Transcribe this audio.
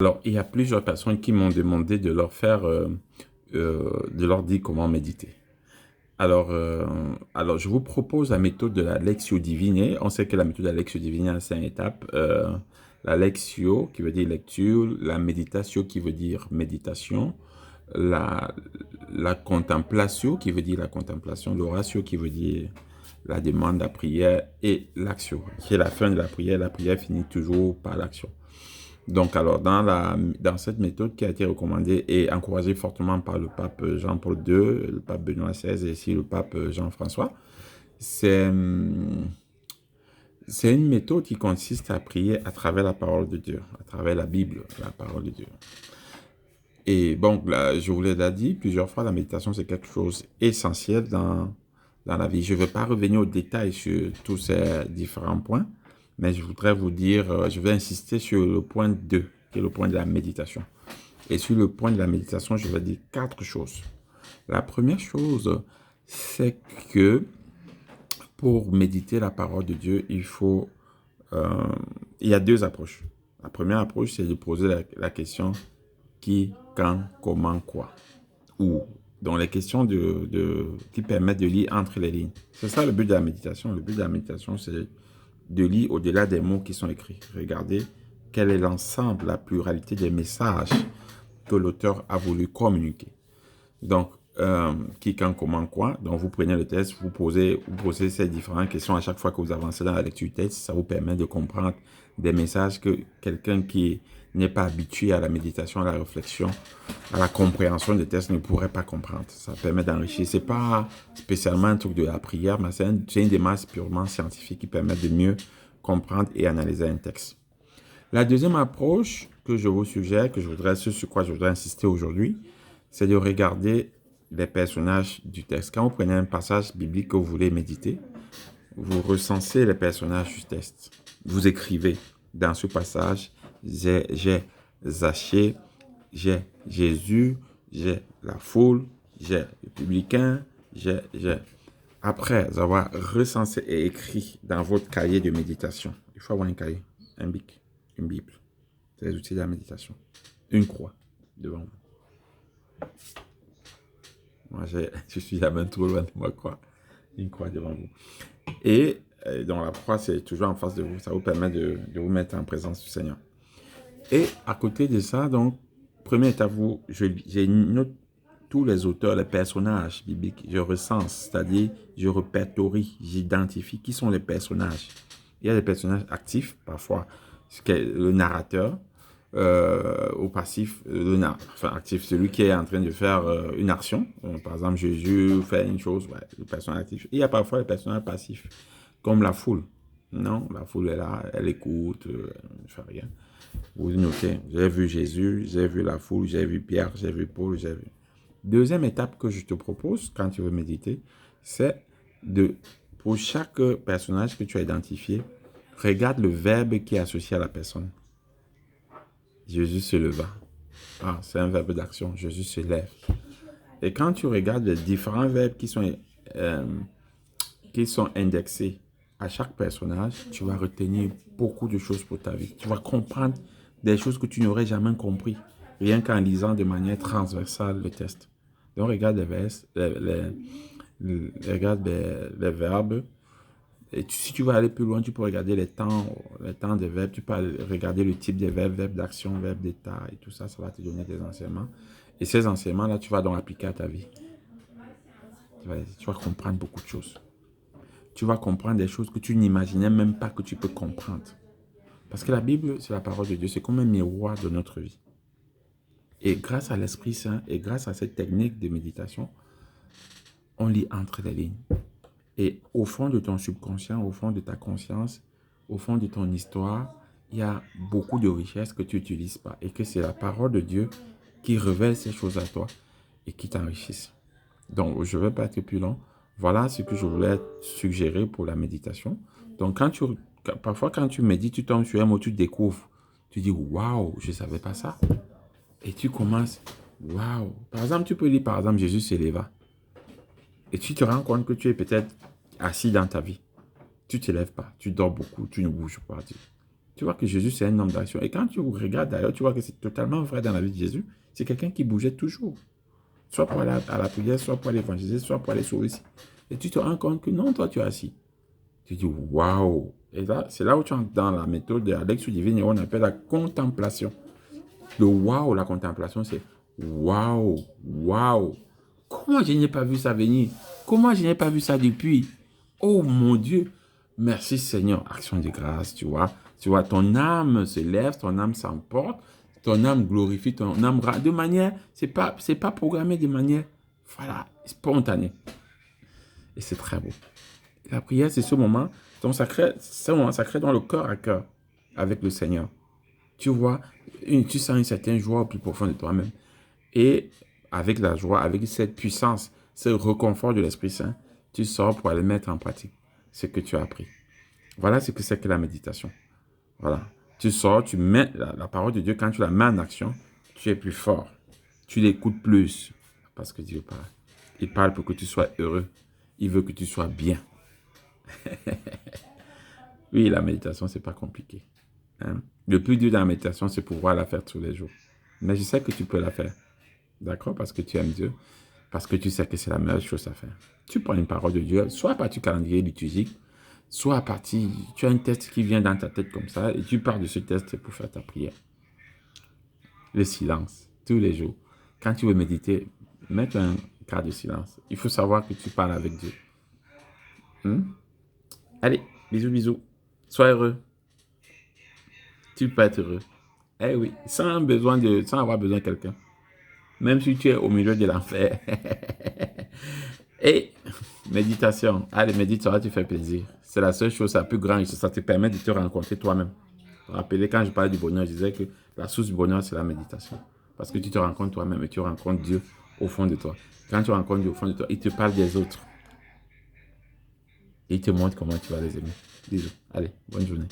Alors, il y a plusieurs personnes qui m'ont demandé de leur faire, de leur dire comment méditer. Alors, je vous propose la méthode de la Lectio Divina. On sait que la méthode de la Lectio Divina a 5 étapes. La Lectio, qui veut dire lecture, la Meditatio, qui veut dire méditation, la, la Contemplatio, qui veut dire la contemplation, l'Oratio, qui veut dire la demande, la prière, et l'Action, qui est la fin de la prière. La prière finit toujours par l'action. Donc, alors, dans cette méthode qui a été recommandée et encouragée fortement par le pape Jean-Paul II, le pape Benoît XVI et aussi le pape Jean-François, c'est c'est une méthode qui consiste à prier à travers la parole de Dieu, à travers la Bible, la parole de Dieu. Et bon, là, je vous l'ai déjà dit plusieurs fois, la méditation, c'est quelque chose d'essentiel dans la vie. Je ne vais pas revenir aux détails sur tous ces différents points, mais je voudrais vous dire, je vais insister sur le point 2, qui est le point de la méditation. Et sur le point de la méditation, je vais dire 4 choses. La première chose, c'est que pour méditer la parole de Dieu, il y a 2 approches. La première approche, c'est de poser la question qui, quand, comment, quoi, où. Donc, les questions qui permettent de lire entre les lignes. C'est ça le but de la méditation. Le but de la méditation, c'est de lire au-delà des mots qui sont écrits. Regardez quel est l'ensemble, la pluralité des messages que l'auteur a voulu communiquer. Donc, qui, quand, comment, quoi. Donc, vous prenez le texte, vous posez ces différentes questions à chaque fois que vous avancez dans la lecture du texte. Ça vous permet de comprendre des messages que quelqu'un qui n'est pas habitué à la méditation, à la réflexion, à la compréhension des textes ne pourrait pas comprendre. Ça permet d'enrichir. Ce n'est pas spécialement un truc de la prière, mais c'est une démarche purement scientifique qui permet de mieux comprendre et analyser un texte. La deuxième approche que je vous suggère, sur quoi je voudrais insister aujourd'hui, c'est de regarder les personnages du texte. Quand vous prenez un passage biblique que vous voulez méditer, vous recensez les personnages du texte. Vous écrivez dans ce passage, j'ai Zachée, j'ai Jésus, j'ai la foule, j'ai le publicain, j'ai. Après avoir recensé et écrit dans votre cahier de méditation, il faut avoir un cahier, un bic, une Bible, c'est les outils de la méditation, une croix devant vous. Moi, je suis jamais trop loin de ma croix. Une croix devant vous. Et donc la croix, c'est toujours en face de vous. Ça vous permet de vous mettre en présence du Seigneur. Et à côté de ça, donc, première étape, j'ai note tous les auteurs, les personnages bibliques. Je recense, c'est-à-dire je répertorie, j'identifie qui sont les personnages. Il y a des personnages actifs, parfois, le narrateur, au passif, enfin actif, celui qui est en train de faire une action. Par exemple, Jésus fait une chose, ouais, le personnage actif. Et il y a parfois les personnages passifs, comme la foule. Non, la foule est là, elle écoute, elle ne fait rien. Vous notez, j'ai vu Jésus, j'ai vu la foule, j'ai vu Pierre, j'ai vu Paul, j'ai vu. Deuxième étape que je te propose quand tu veux méditer, c'est pour chaque personnage que tu as identifié, regarde le verbe qui est associé à la personne. Jésus se leva. Ah, c'est un verbe d'action. Jésus se lève. Et quand tu regardes les différents verbes qui sont indexés à chaque personnage, tu vas retenir beaucoup de choses pour ta vie. Tu vas comprendre des choses que tu n'aurais jamais compris, rien qu'en lisant de manière transversale le texte. Donc, regarde regarde les verbes. Et si tu veux aller plus loin, tu peux regarder les temps des verbes, tu peux regarder le type des verbes, verbes d'action, verbes d'état et tout ça, ça va te donner des enseignements. Et ces enseignements-là, tu vas donc appliquer à ta vie. Tu vas comprendre beaucoup de choses. Tu vas comprendre des choses que tu n'imaginais même pas que tu peux comprendre. Parce que la Bible, c'est la parole de Dieu, c'est comme un miroir de notre vie. Et grâce à l'Esprit Saint et grâce à cette technique de méditation, on lit entre les lignes. Et au fond de ton subconscient, au fond de ta conscience, au fond de ton histoire, il y a beaucoup de richesses que tu n'utilises pas. Et que c'est la parole de Dieu qui révèle ces choses à toi et qui t'enrichissent. Donc, je ne vais pas être plus long. Voilà ce que je voulais suggérer pour la méditation. Donc, parfois, quand tu médites, tu tombes sur un mot, tu découvres. Tu dis, waouh, je ne savais pas ça. Et tu commences, waouh. Par exemple, tu peux lire, par exemple, Jésus s'éleva. Et tu te rends compte que tu es peut-être assis dans ta vie. Tu ne te lèves pas, tu dors beaucoup, tu ne bouges pas. Tu vois que Jésus, c'est un homme d'action. Et quand tu regardes d'ailleurs, tu vois que c'est totalement vrai dans la vie de Jésus. C'est quelqu'un qui bougeait toujours. Soit pour aller à la prière, soit pour aller évangéliser, soit pour aller sauver ici. Et tu te rends compte que non, toi, tu es assis. Tu dis, waouh! Et là, c'est là où tu entres dans la méthode de la lecture divine et on appelle la contemplation. Le waouh, la contemplation, c'est waouh, waouh. Comment je n'ai pas vu ça venir? Comment je n'ai pas vu ça depuis? Oh mon Dieu! Merci Seigneur. Action de grâce, tu vois. Tu vois, ton âme se lève, ton âme s'emporte, ton âme glorifie, ton âme de manière, c'est pas programmé de manière, voilà, spontanée. Et c'est très beau. La prière, c'est ce moment sacré dans le cœur à cœur avec le Seigneur. Tu vois, tu sens une certaine joie au plus profond de toi-même. Et avec la joie, avec cette puissance, ce réconfort de l'Esprit Saint, tu sors pour aller mettre en pratique ce que tu as appris. Voilà ce que c'est que la méditation. Voilà. Tu sors, tu mets la parole de Dieu, quand tu la mets en action, tu es plus fort. Tu l'écoutes plus parce que Dieu parle. Il parle pour que tu sois heureux. Il veut que tu sois bien. Oui, la méditation, c'est pas compliqué. Hein? Le plus dur dans la méditation, c'est pouvoir la faire tous les jours. Mais je sais que tu peux la faire. D'accord? Parce que tu aimes Dieu. Parce que tu sais que c'est la meilleure chose à faire. Tu prends une parole de Dieu, soit à partir du calendrier liturgique, soit à partir, tu as un texte qui vient dans ta tête comme ça, et tu pars de ce texte pour faire ta prière. Le silence, tous les jours. Quand tu veux méditer, mets un quart de silence. Il faut savoir que tu parles avec Dieu. Allez, bisous, bisous. Sois heureux. Tu peux être heureux. Eh oui, sans avoir besoin de quelqu'un. Même si tu es au milieu de l'enfer. Et méditation. Allez, médite, ça va te faire plaisir. C'est la seule chose, la plus grande chose. Ça te permet de te rencontrer toi-même. Rappelez, quand je parlais du bonheur, je disais que la source du bonheur, c'est la méditation. Parce que tu te rencontres toi-même et tu rencontres Dieu au fond de toi. Quand tu rencontres Dieu au fond de toi, il te parle des autres. Il te montre comment tu vas les aimer. Bisous. Allez, bonne journée.